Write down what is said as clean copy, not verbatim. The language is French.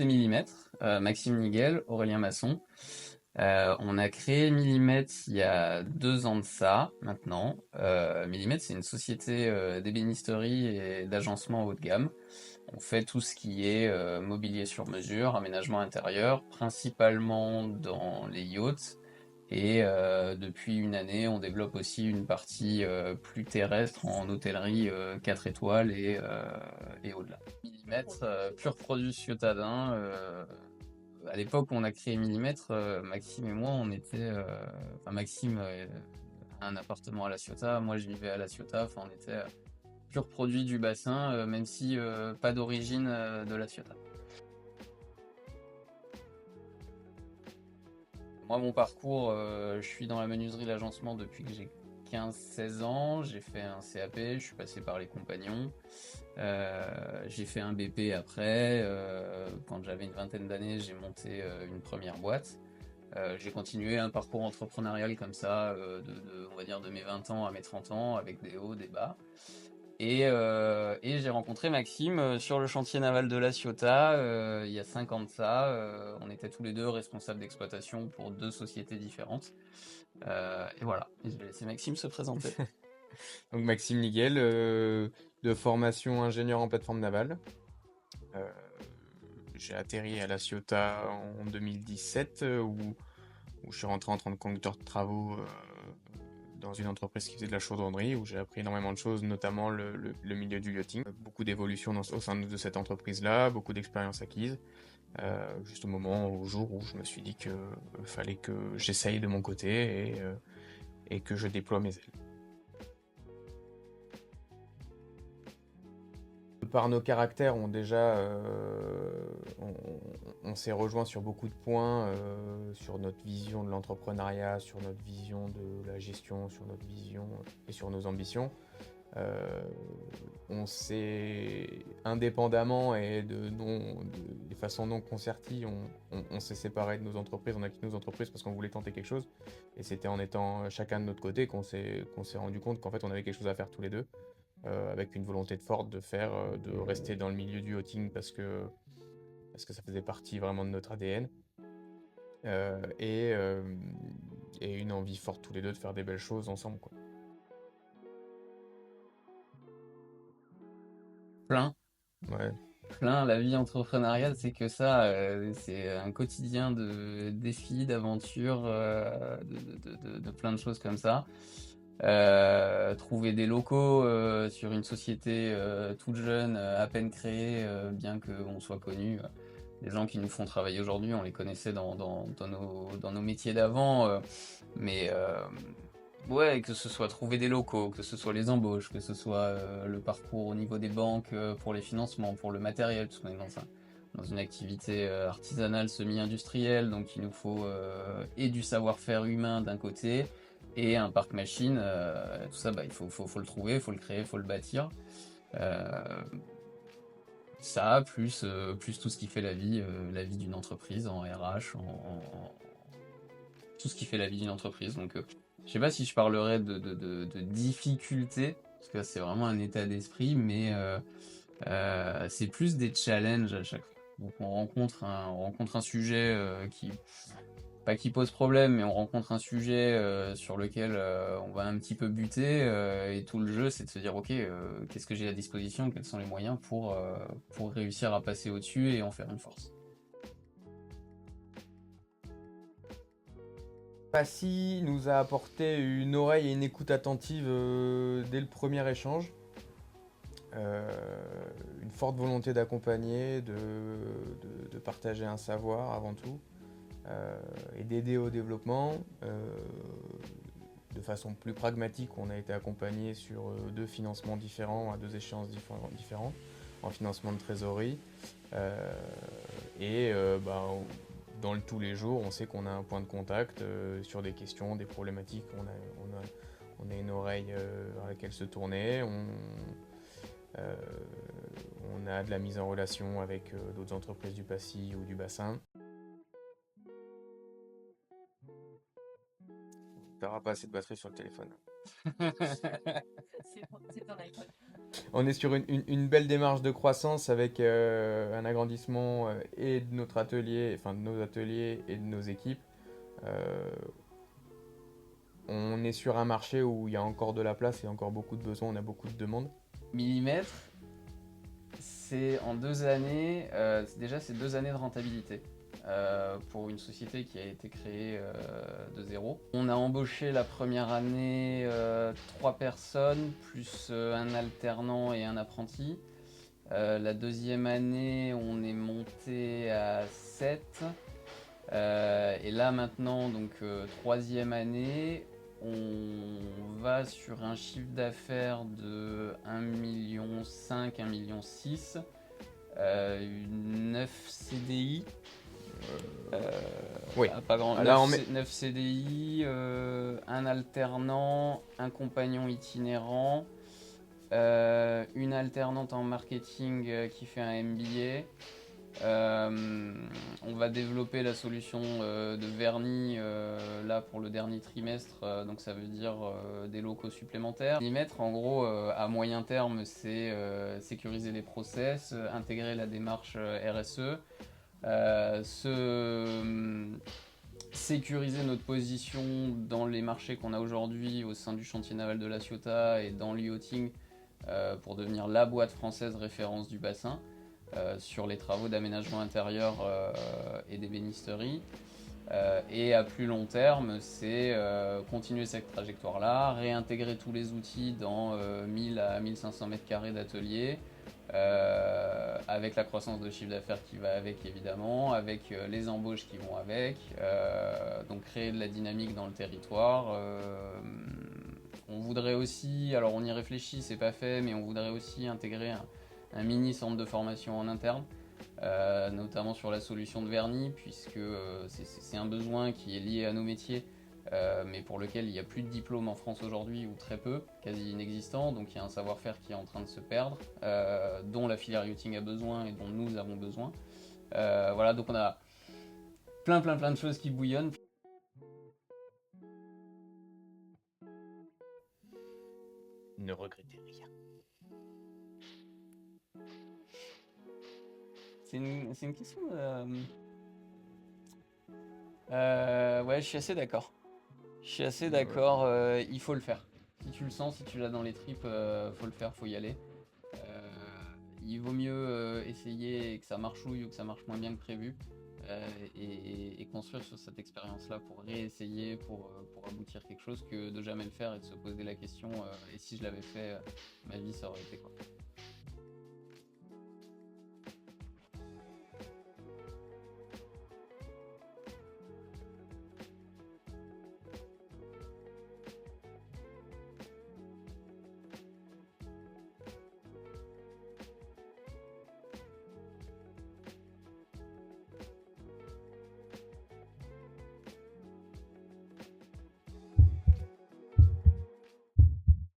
c'est Millimètre, Maxime Niguel, Aurélien Masson. On a créé Millimètre il y a 2 ans de ça, maintenant. Millimètre, c'est une société d'ébénisterie et d'agencement haut de gamme. On fait tout ce qui est mobilier sur mesure, aménagement intérieur, principalement dans les yachts. Et depuis une année, on développe aussi une partie plus terrestre en hôtellerie 4 étoiles et au-delà. Millimètre, pur produit ciotadin. À l'époque où on a créé Millimètre, Maxime et moi, on était... enfin, Maxime a un appartement à La Ciotat, moi je vivais à La Ciotat, enfin on était pur produit du bassin, même si pas d'origine de La Ciotat. Moi, mon parcours, je suis dans la menuiserie, l'agencement depuis que j'ai 15-16 ans. J'ai fait un CAP, je suis passé par les compagnons. J'ai fait un BP après. Quand j'avais une vingtaine d'années, j'ai monté une première boîte. J'ai continué un parcours entrepreneurial comme ça, on va dire de mes 20 ans à mes 30 ans, avec des hauts, des bas. Et j'ai rencontré Maxime sur le chantier naval de La Ciotat il y a 5 ans de ça. On était tous les deux responsables d'exploitation pour 2 sociétés différentes. Et voilà, et je vais laisser Maxime se présenter. Donc Maxime Niguel, de formation ingénieur en plateforme navale. Euh, j'ai atterri à La Ciotat en 2017 où je suis rentré en tant que conducteur de travaux dans une entreprise qui faisait de la chaudronnerie où j'ai appris énormément de choses, notamment le milieu du yachting. Beaucoup d'évolution au sein de cette entreprise-là, beaucoup d'expériences acquises. Juste au jour où je me suis dit que fallait que j'essaye de mon côté et que je déploie mes ailes. Par nos caractères, on s'est rejoint sur beaucoup de points, sur notre vision de l'entrepreneuriat, sur notre vision de la gestion, sur notre vision et sur nos ambitions. Euh, on s'est indépendamment et de façon non concertée, on s'est séparé de nos entreprises, on a quitté nos entreprises parce qu'on voulait tenter quelque chose. Et c'était en étant chacun de notre côté qu'on s'est rendu compte qu'en fait on avait quelque chose à faire tous les deux avec une volonté forte de rester dans le milieu du yachting parce que ça faisait partie vraiment de notre ADN euh, et, euh, et une envie forte tous les deux de faire des belles choses ensemble, quoi. Plein, Ouais. plein, la vie entrepreneuriale, c'est que ça, c'est un quotidien de défis, d'aventures, de plein de choses comme ça. Trouver des locaux sur une société toute jeune, à peine créée, bien qu'on soit connu. Les gens qui nous font travailler aujourd'hui, on les connaissait dans nos métiers d'avant, mais ouais, que ce soit trouver des locaux, que ce soit les embauches, que ce soit le parcours au niveau des banques pour les financements, pour le matériel, parce qu'on est dans une activité artisanale, semi-industrielle, donc il nous faut et du savoir-faire humain d'un côté, et un parc machine, tout ça, bah, il faut le trouver, il faut le créer, il faut le bâtir. Euh, Ça, plus tout ce qui fait la vie d'une entreprise en RH, tout ce qui fait la vie d'une entreprise. Donc, je sais pas si je parlerais de difficultés, parce que c'est vraiment un état d'esprit, mais c'est plus des challenges à chaque fois. Donc, on rencontre un sujet qui, pas qui pose problème, mais on rencontre un sujet sur lequel on va un petit peu buter, et tout le jeu, c'est de se dire, ok, qu'est-ce que j'ai à disposition, quels sont les moyens pour réussir à passer au-dessus et en faire une force. Passy nous a apporté une oreille et une écoute attentive dès le premier échange. Une forte volonté d'accompagner, de partager un savoir avant tout, et d'aider au développement. De façon plus pragmatique, on a été accompagné sur 2 financements différents, à 2 échéances différentes, en financement de trésorerie. Euh, et dans tous les jours, on sait qu'on a un point de contact sur des questions, des problématiques. On a une oreille vers laquelle se tourner. Euh, on a de la mise en relation avec d'autres entreprises du Passy ou du bassin. T'auras pas assez de batterie sur le téléphone. C'est ton iPhone. On est sur une belle démarche de croissance avec un agrandissement et de notre atelier, enfin de nos ateliers et de nos équipes. Euh, on est sur un marché où il y a encore de la place et encore beaucoup de besoins, on a beaucoup de demandes. Millimètre, c'est en 2 années, déjà c'est 2 années de rentabilité. Pour une société qui a été créée de zéro. On a embauché la première année 3 personnes, plus un alternant et un apprenti. La deuxième année, on est monté à 7. Et là maintenant, donc troisième année, on va sur un chiffre d'affaires de 1,5 million, 1,6 million, 9 CDI. Oui. Pas grand, Là, 9 CDI, un alternant, un compagnon itinérant, une alternante en marketing qui fait un MBA. On va développer la solution de vernis là pour le dernier trimestre, donc ça veut dire des locaux supplémentaires. Millimètre, en gros, à moyen terme, c'est sécuriser les process, intégrer la démarche RSE, sécuriser notre position dans les marchés qu'on a aujourd'hui au sein du chantier naval de La Ciotat et dans l'e-yachting pour devenir la boîte française référence du bassin sur les travaux d'aménagement intérieur et d'ébénisterie. Et à plus long terme, c'est continuer cette trajectoire-là, réintégrer tous les outils dans 1000 à 1500 mètres carrés d'atelier, avec la croissance de chiffre d'affaires qui va avec évidemment, avec les embauches qui vont avec, donc créer de la dynamique dans le territoire. On voudrait aussi, alors on y réfléchit, c'est pas fait, mais on voudrait aussi intégrer un mini centre de formation en interne, notamment sur la solution de vernis, puisque c'est un besoin qui est lié à nos métiers, mais pour lequel il n'y a plus de diplôme en France aujourd'hui, ou très peu, quasi inexistant, donc il y a un savoir-faire qui est en train de se perdre, dont la filière yachting a besoin et dont nous avons besoin. Voilà, donc on a plein de choses qui bouillonnent. ne regrettez rien. C'est une question ouais, je suis assez d'accord. Je suis assez d'accord, il faut le faire. Si tu le sens, si tu l'as dans les tripes, faut le faire, faut y aller. Il vaut mieux essayer et que ça marchouille ou que ça marche moins bien que prévu, et construire sur cette expérience-là pour réessayer, pour aboutir quelque chose, que de jamais le faire et de se poser la question et si je l'avais fait, ma vie ça aurait été quoi.